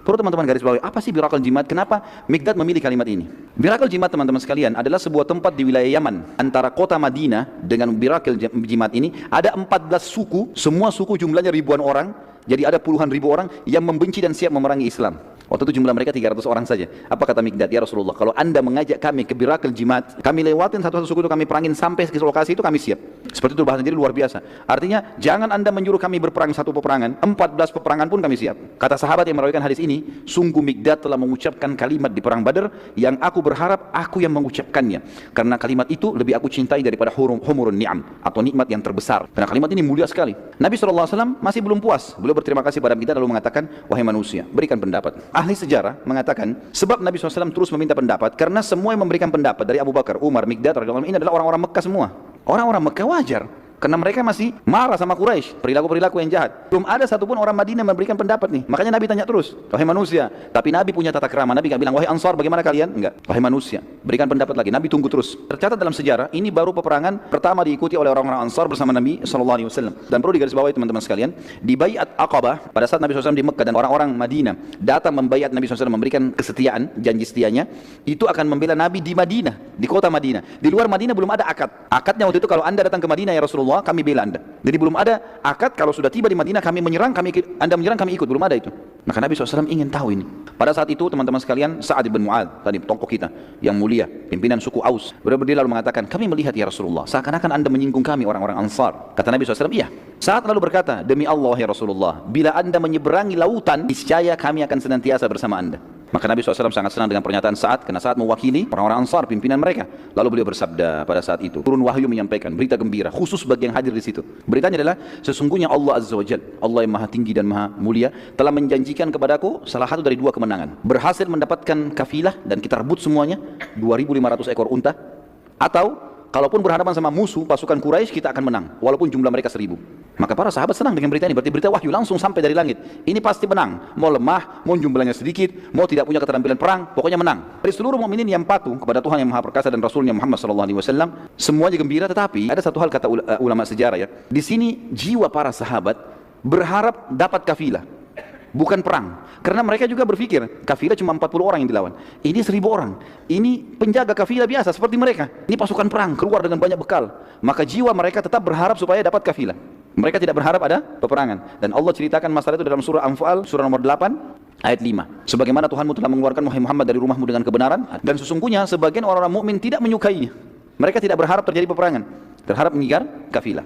Perlu teman-teman garis bawahi, apa sih Birakal Jimat? Kenapa Mikdad memilih kalimat ini? Birakal Jimat teman-teman sekalian adalah sebuah tempat di wilayah Yaman. Antara kota Madinah dengan Birakal Jimat ini ada 14 suku, semua suku jumlahnya ribuan orang. Jadi ada puluhan ribu orang yang membenci dan siap memerangi Islam. Waktu itu jumlah mereka 300 orang saja. Apa kata Mikdad? Ya Rasulullah, kalau anda mengajak kami ke Birakal Jimat, kami lewatin satu-satu suku itu, kami perangin sampai ke lokasi itu, kami siap. Seperti itu bahasa, jadi luar biasa. Artinya, jangan anda menyuruh kami berperang satu peperangan, 14 peperangan pun kami siap. Kata sahabat yang merawikan hadis ini, sungguh Mikdad telah mengucapkan kalimat di perang Badar yang aku berharap aku yang mengucapkannya. Karena kalimat itu lebih aku cintai daripada humurun ni'am, atau nikmat yang terbesar. Karena kalimat ini mulia sekali. Nabi SAW masih belum puas. Beliau berterima kasih pada Mikdad lalu mengatakan, wahai manusia, berikan pendapat. Ahli sejarah mengatakan, sebab Nabi SAW terus meminta pendapat, karena semua yang memberikan pendapat dari Abu Bakar, Umar, Mikdad, radhiyallahu anhu, ini adalah orang-orang Mekah semua. Orang-orang Mekah wajar, karena mereka masih marah sama Quraisy, perilaku-perilaku yang jahat. Belum ada satupun orang Madinah memberikan pendapat nih. Makanya Nabi tanya terus, wahai manusia. Tapi Nabi punya tata krama. Nabi gak bilang, wahai Ansar bagaimana kalian? Enggak. Wahai manusia, berikan pendapat lagi. Nabi tunggu terus. Tercatat dalam sejarah, ini baru peperangan pertama diikuti oleh orang-orang Ansar bersama Nabi SAW. Dan perlu digarisbawahi teman-teman sekalian, di Baiat Aqabah, pada saat Nabi SAW di Mekah dan orang-orang Madinah datang membaiat Nabi SAW, memberikan kesetiaan, janji setianya, itu akan membela Nabi di Madinah, di kota Madinah. Di luar Madinah belum ada akad. Akadnya waktu itu, kalau anda datang ke Madinah ya Rasulullah, kami bela anda. Jadi belum ada akad, kalau sudah tiba di Madinah kami menyerang, anda menyerang kami ikut, belum ada itu. Maka Nabi SAW ingin tahu ini. Pada saat itu teman-teman sekalian, Sa'ad bin Mu'adz, tadi tokoh kita yang mulia, pimpinan suku Aus, berdiri lalu mengatakan, kami melihat ya Rasulullah, seakan-akan anda menyinggung kami orang-orang Ansar. Kata Nabi SAW, iya. Sa'ad lalu berkata, demi Allah ya Rasulullah, bila anda menyeberangi lautan, niscaya kami akan senantiasa bersama anda. Maka Nabi SAW sangat senang dengan pernyataan Sa'ad, karena Sa'ad mewakili orang-orang Ansar, pimpinan mereka. Lalu beliau bersabda pada saat itu, turun wahyu menyampaikan berita gembira khusus bagi yang hadir di situ. Beritanya adalah, sesungguhnya Allah Azza wa Jalla, Allah yang maha tinggi dan maha mulia, telah menjanjikan kepadaku salah satu dari dua kemenangan. Berhasil mendapatkan kafilah dan kita rebut semuanya, 2.500 ekor unta, atau kalaupun berhadapan sama musuh pasukan Quraisy, kita akan menang walaupun jumlah mereka 1.000. Maka para sahabat senang dengan berita ini. Berarti berita wahyu langsung sampai dari langit. Ini pasti menang. Mau lemah, mau jumlahnya sedikit, mau tidak punya keterampilan perang, pokoknya menang. Dari seluruh mukminin yang patuh kepada Tuhan yang Maha Perkasa dan Rasulnya Muhammad SAW, semuanya gembira. Tetapi ada satu hal kata ulama sejarah ya. Di sini jiwa para sahabat berharap dapat kafilah, bukan perang. Karena mereka juga berpikir, kafilah cuma 40 orang yang dilawan. Ini 1.000 orang. Ini penjaga kafilah biasa seperti mereka. Ini pasukan perang, keluar dengan banyak bekal. Maka jiwa mereka tetap berharap supaya dapat kafilah. Mereka tidak berharap ada peperangan. Dan Allah ceritakan masalah itu dalam surah Anfal, surah nomor 8, ayat 5. Sebagaimana Tuhanmu telah mengeluarkan wahai Muhammad dari rumahmu dengan kebenaran, dan sesungguhnya sebagian orang-orang mukmin tidak menyukainya. Mereka tidak berharap terjadi peperangan, berharap mengejar kafilah.